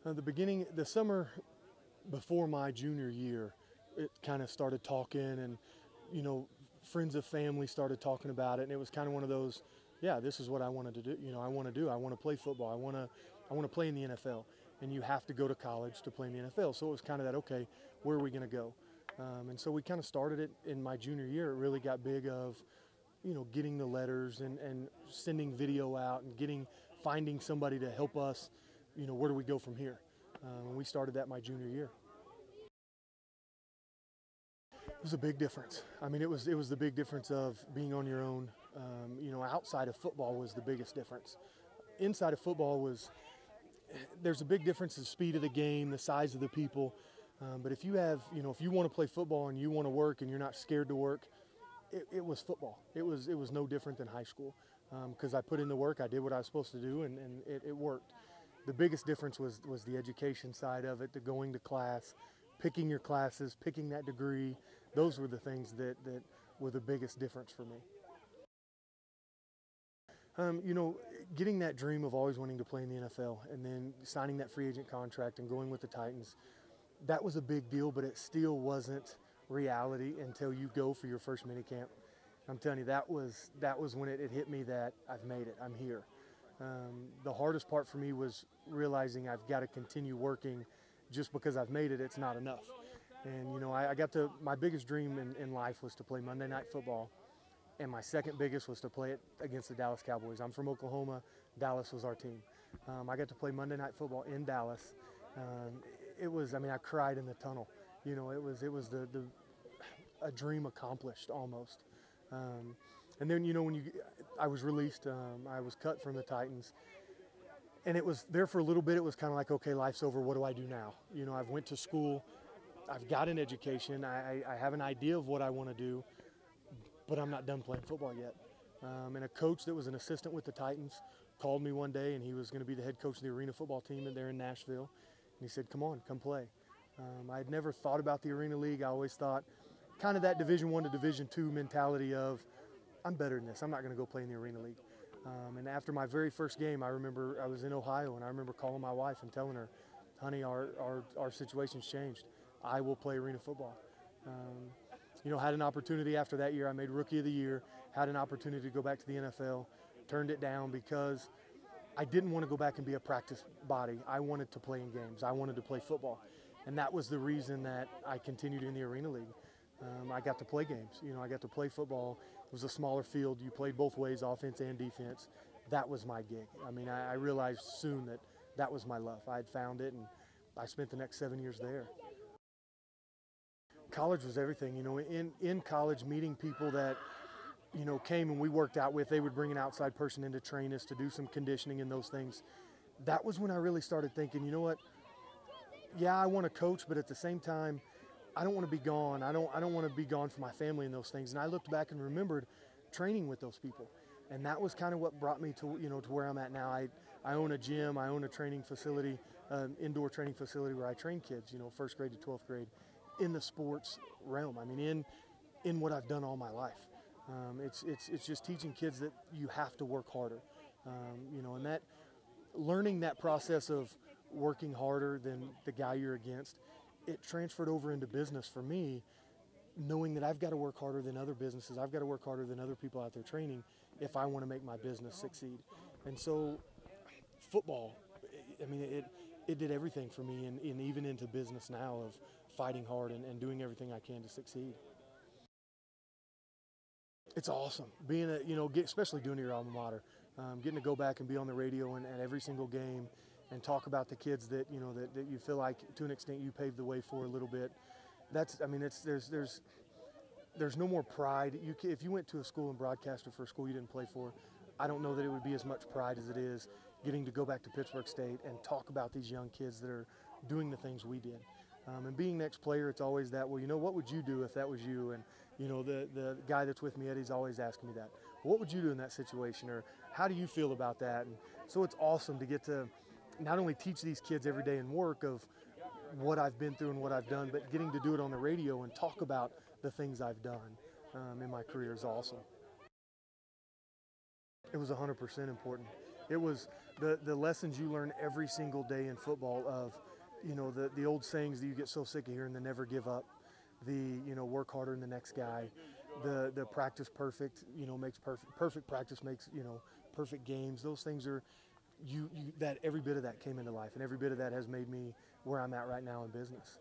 The summer before my junior year, it kind of started talking, and friends of family started talking about it, and it was kind of one of those, yeah, this is what I wanted to do. I want to do. I want to play football. I want to play in the NFL, and you have to go to college to play in the NFL. So it was kind of that, okay, where are we going to go? And so we kind of started it in my junior year. It really got big of, getting the letters and sending video out and finding somebody to help us, where do we go from here? And we started that my junior year. It was a big difference. I mean, it was the big difference of being on your own. Outside of football was the biggest difference. Inside of football there's a big difference in the speed of the game, the size of the people. But if you have, if you want to play football and you want to work and you're not scared to work, it was football. It was no different than high school, because I put in the work, I did what I was supposed to do, and it worked. The biggest difference was the education side of it, the going to class, picking your classes, picking that degree. Those were the things that were the biggest difference for me. Getting that dream of always wanting to play in the NFL and then signing that free agent contract and going with the Titans, that was a big deal, but it still wasn't reality until you go for your first minicamp. I'm telling you, that was when it hit me that I've made it, I'm here. The hardest part for me was realizing I've got to continue working. Just because I've made it, it's not enough. And I got my biggest dream in life was to play Monday Night Football, and my second biggest was to play it against the Dallas Cowboys. I'm from Oklahoma. Dallas was our team. I got to play Monday Night Football in Dallas. I cried in the tunnel. It was a dream accomplished almost. And then I was released. I was cut from the Titans. And it was there for a little bit. It was kind of like, okay, life's over. What do I do now? I've went to school. I've got an education. I have an idea of what I want to do, but I'm not done playing football yet. And a coach that was an assistant with the Titans called me one day, and he was going to be the head coach of the arena football team there in Nashville. And he said, come on, come play. I had never thought about the Arena League. I always thought kind of that Division I to Division II mentality of, I'm better than this. I'm not going to go play in the Arena League. And after my very first game, I remember I was in Ohio, and I remember calling my wife and telling her, honey, our situation's changed. I will play arena football. Had an opportunity after that year. I made Rookie of the Year, had an opportunity to go back to the NFL, turned it down because I didn't want to go back and be a practice body. I wanted to play in games. I wanted to play football. And that was the reason that I continued in the Arena League. I got to play games. I got to play football. It was a smaller field. You played both ways, offense and defense. That was my gig. I realized soon that was my love. I had found it, and I spent the next 7 years there. College was everything. In college, meeting people that, came and we worked out with, they would bring an outside person in to train us, to do some conditioning and those things. That was when I really started thinking, you know what? Yeah, I want to coach, but at the same time, I don't want to be gone. I don't want to be gone from my family and those things. And I looked back and remembered training with those people. And that was kind of what brought me to, to where I'm at now. I own a gym, I own a training facility, indoor training facility where I train kids, 1st grade to 12th grade in the sports realm. In what I've done all my life. It's just teaching kids that you have to work harder. And that learning that process of working harder than the guy you're against, it transferred over into business for me, knowing that I've got to work harder than other businesses. I've got to work harder than other people out there training if I want to make my business succeed. And so football, it did everything for me, and even into business now of fighting hard and doing everything I can to succeed. It's awesome being especially doing your alma mater, getting to go back and be on the radio and every single game and talk about the kids that you feel like to an extent you paved the way for a little bit. There's no more pride. If you went to a school and broadcasted for a school you didn't play for, I don't know that it would be as much pride as it is getting to go back to Pittsburgh State and talk about these young kids that are doing the things we did. And being next player, it's always that, well, what would you do if that was you? And, the guy that's with me, Eddie's always asking me that. What would you do in that situation? Or how do you feel about that? And so it's awesome to get to not only teach these kids every day in work of what I've been through and what I've done, but getting to do it on the radio and talk about the things I've done in my career is awesome. It was 100% important. It was the lessons you learn every single day in football of, the old sayings that you get so sick of hearing, the never give up, the, work harder than the next guy, the practice perfect, makes perfect practice makes, perfect games. Those things are, that every bit of that came into life, and every bit of that has made me where I'm at right now in business.